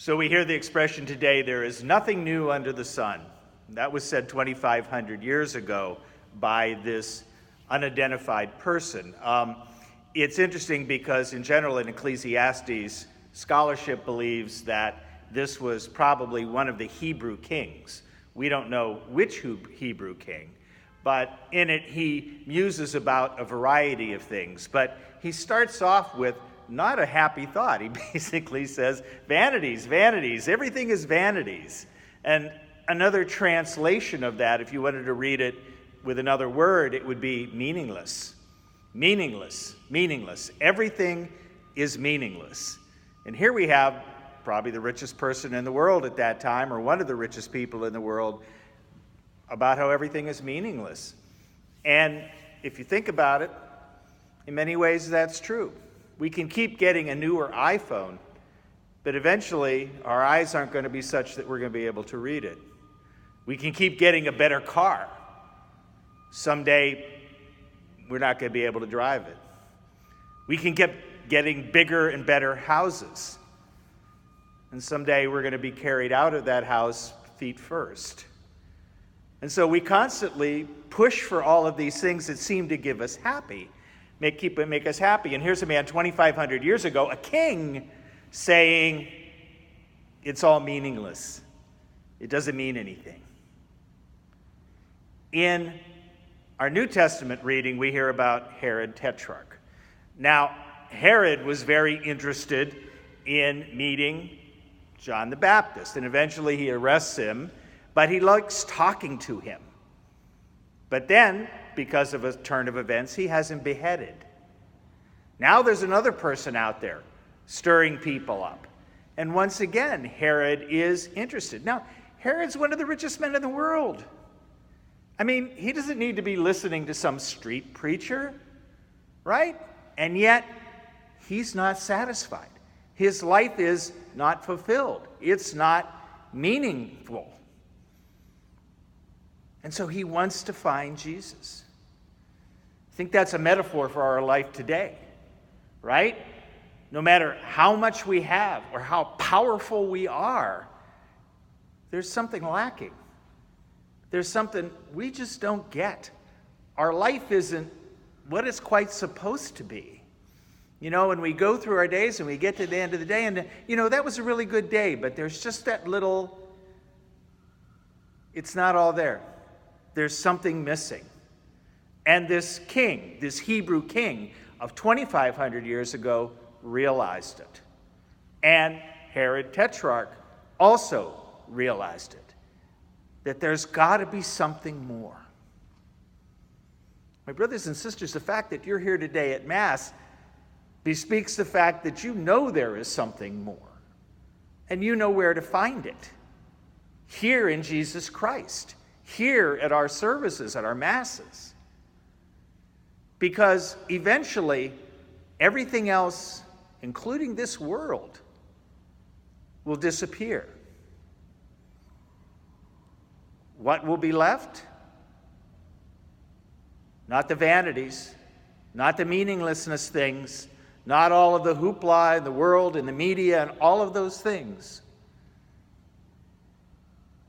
So we hear the expression today, there is nothing new under the sun. That was said 2,500 years ago by this unidentified person. It's interesting because in general in Ecclesiastes, scholarship believes that this was probably one of the Hebrew kings. We don't know which Hebrew king, but in it he muses about a variety of things. But he starts off with not a happy thought. He basically says, vanities, vanities, everything is vanities. And another translation of that, if you wanted to read it with another word, it would be meaningless. Meaningless, meaningless. Everything is meaningless. And here we have probably the richest person in the world at that time, or one of the richest people in the world, about how everything is meaningless. And if you think about it, in many ways that's true. We can keep getting a newer iPhone, but eventually our eyes aren't going to be such that we're going to be able to read it. We can keep getting a better car. Someday we're not going to be able to drive it. We can keep getting bigger and better houses. And someday we're going to be carried out of that house feet first. And so we constantly push for all of these things that seem to give us make us happy. And here's a man 2,500 years ago, a king, saying it's all meaningless. It doesn't mean anything. In our New Testament reading, we hear about Herod Tetrarch. Now, Herod was very interested in meeting John the Baptist, and eventually he arrests him, but he likes talking to him. But then, because of a turn of events, he has him beheaded. Now there's another person out there stirring people up. And once again, Herod is interested. Now, Herod's one of the richest men in the world. I mean, he doesn't need to be listening to some street preacher, right? And yet, he's not satisfied. His life is not fulfilled. It's not meaningful. And so he wants to find Jesus. I think that's a metaphor for our life today, right? No matter how much we have or how powerful we are, there's something lacking. There's something we just don't get. Our life isn't what it's quite supposed to be. You know, when we go through our days and we get to the end of the day and, that was a really good day, but there's just that little, it's not all there. There's something missing. And this king, this Hebrew king of 2,500 years ago, realized it. And Herod Tetrarch also realized it, that there's got to be something more. My brothers and sisters, the fact that you're here today at Mass bespeaks the fact that you know there is something more, and you know where to find it. Here in Jesus Christ, here at our services, at our Masses. Because eventually, everything else, including this world, will disappear. What will be left? Not the vanities, not the meaninglessness things, not all of the hoopla in the world and the media and all of those things.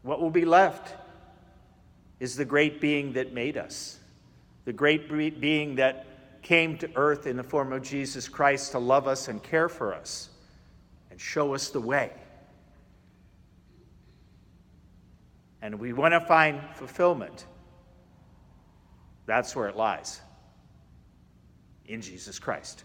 What will be left is the great being that made us, the great being that came to earth in the form of Jesus Christ to love us and care for us and show us the way. And we want to find fulfillment. That's where it lies, in Jesus Christ.